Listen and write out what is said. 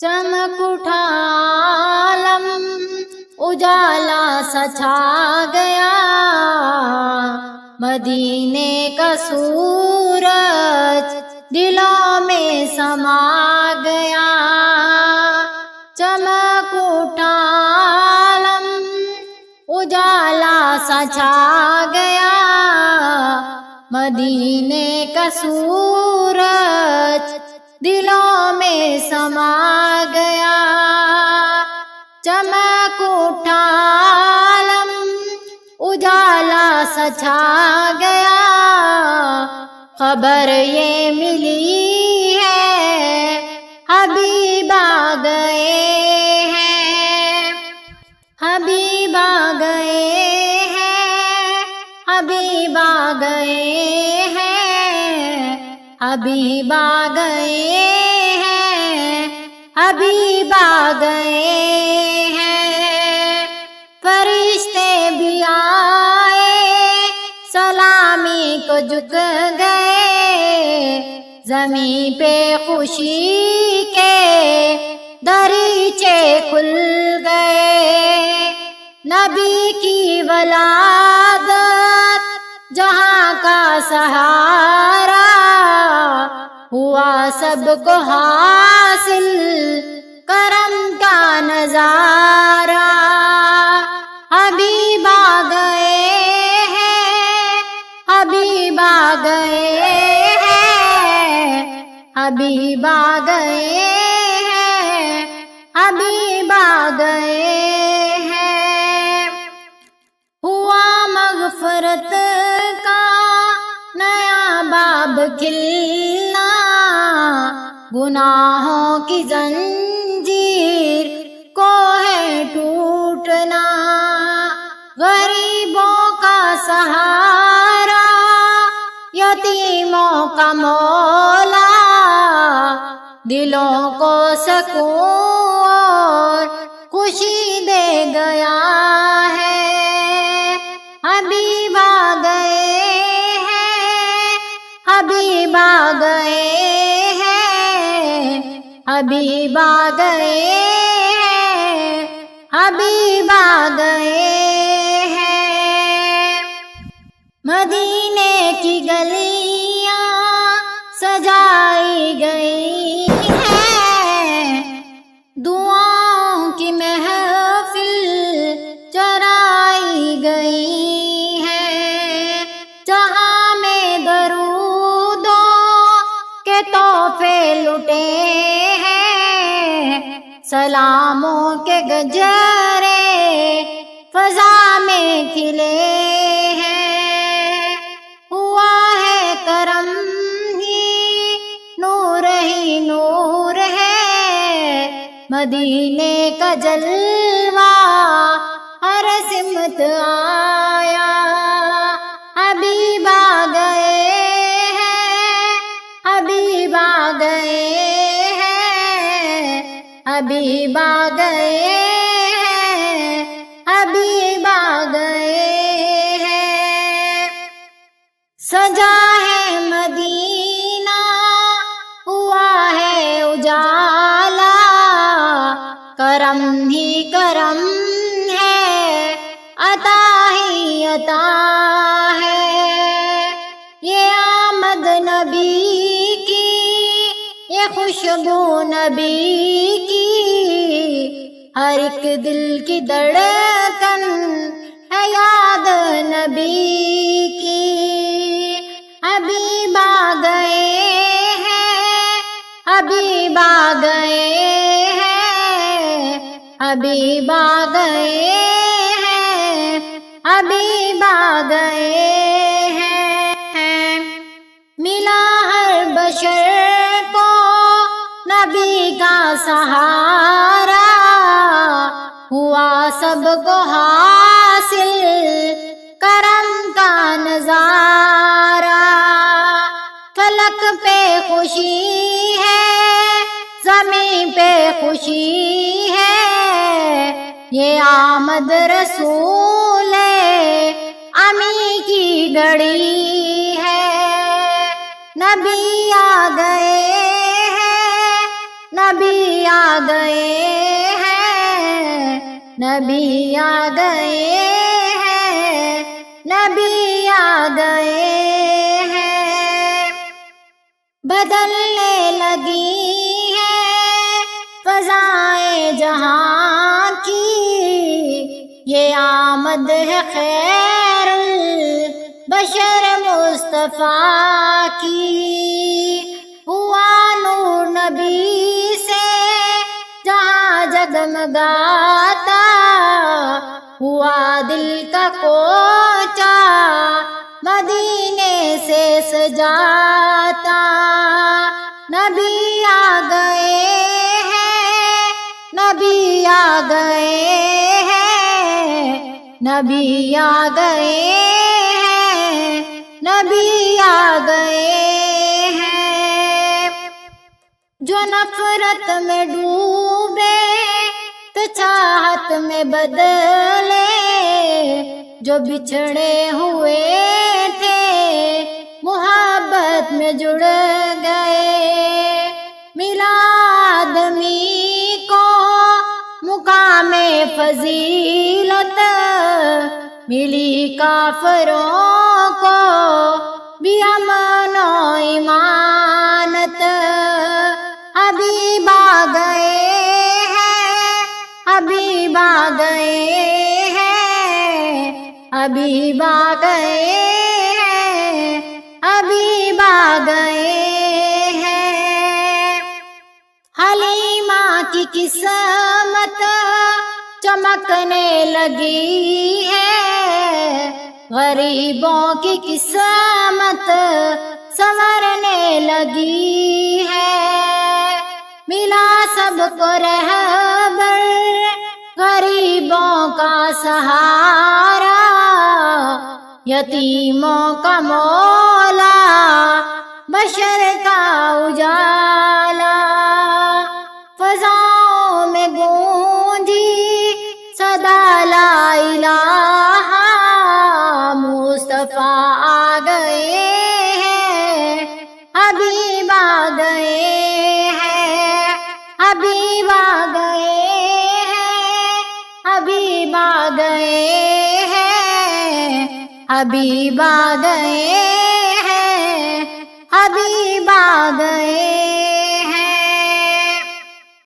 چمک اٹھا عالم اجالا سا چھا گیا، مدینے کا سورج دلوں میں سما گیا۔ چمک اٹھا عالم اجالا سا چھا گیا، مدینے کا سورج دلوں میں سما گیا۔ چمک اٹھا عالم اجالا سا چھا گیا، خبر یہ ملی ہے حبیب آ گئے ہیں، حبیب آ گئے ہیں، حبیب آ گئے ہیں، حبیب آ گئے ہیں، حبیب آ گئے ہیں۔ فرشتے بھی آئے سلامی کو جھک گئے، زمین پہ خوشی کے دریچے کھل گئے۔ نبی کی ولادت جہاں کا سہارا، ہوا سب کو حاصل کرم کا نظارہ۔ حبیب آ گئے ہیں، حبیب آ گئے ہیں، حبیب آ گئے ہیں، حبیب آ گئے ہیں۔ ہوا مغفرت کا نیا باب کھلنا، گناہوں کی زنجیر کو ہے ٹوٹنا، غریبوں کا سہارا، یتیموں کا مولا، دلوں کو سکون اور خوشی دے گیا ہے۔ حبیب آ گئے ہیں، حبیب آ گئے ہیں، حبیب آ گئے ہیں، حبیب آ گئے ہیں۔ مدینے کی گلیاں سجائی گئی ہیں، دعاؤں کی محفل چرائی گئی ہے، جہاں میں درودوں کے تحفے لٹے ہیں، سلاموں کے گجرے فضا میں کھلے ہیں۔ ہوا ہے کرم ہی نور ہے، مدینے کا جلوہ ہر سمت آیا۔ حبیب آ گئے ہیں، حبیب آ گئے ہیں، حبیب آ گئے ہیں، حبیب آ گئے ہیں۔ سجا ہے مدینہ، ہوا ہے اجالا، کرم ہی کرم ہے، عطا ہی عطا ہے۔ یہ آمد نبی کی، یہ خوشبو نبی کی، ہر ایک دل کی دھڑکن ہے یاد نبی کی۔ حبیب آ گئے ہیں، حبیب آ گئے ہیں، حبیب آ گئے ہیں، حبیب آ گئے ہیں۔ ملا ہر بشر کو نبی کا سہارا، ہوا سب کو حاصل کرم کا نظارہ۔ فلک پہ خوشی ہے، زمین پہ خوشی ہے، یہ آمد رسول امی کی گھڑی ہے۔ نبی آ گئے ہیں، نبی آ گئے ہیں، نبی آ گئے ہیں، نبی آ گئے ہیں۔ بدلنے لگی ہیں فضائیں جہاں کی، یہ آمد ہے خیر البشر مصطفیٰ کی۔ ہوا نور نبی سے جہاں جگمگاتا، ہوا دل کا کوچہ مدینے سے سجاتا۔ نبی آ گئے ہیں، نبی آ گئے ہیں، نبی آ گئے ہیں، نبی آ گئے ہیں۔ جو نفرت میں ڈوبے تو چاہت میں بدلے، جو بچھڑے ہوئے تھے محبت میں جڑ گئے۔ ملا آدمی کو مقام فضیلت، ملی کافروں کو بھی امن و ایمانت۔ حبیب آ گئے ہیں، حبیب آ گئے ہیں، حبیب آ گئے ہیں، حبیب آ گئے ہیں۔ حلیمہ کی قسمت چمکنے لگی ہے، غریبوں کی قسمت سنورنے لگی ہے۔ ملا سب کو رہبر غریبوں کا سہارا، یتیموں کا مولا بشر کا اجالا۔ فضاؤں میں گونجی صدا لا الہ، مصطفیٰ آ گئے ہیں، حبیب آ گئے ہیں، حبیب آ گئے ہیں، حبیب آ گئے ہیں، حبیب آ گئے ہیں، حبیب آ گئے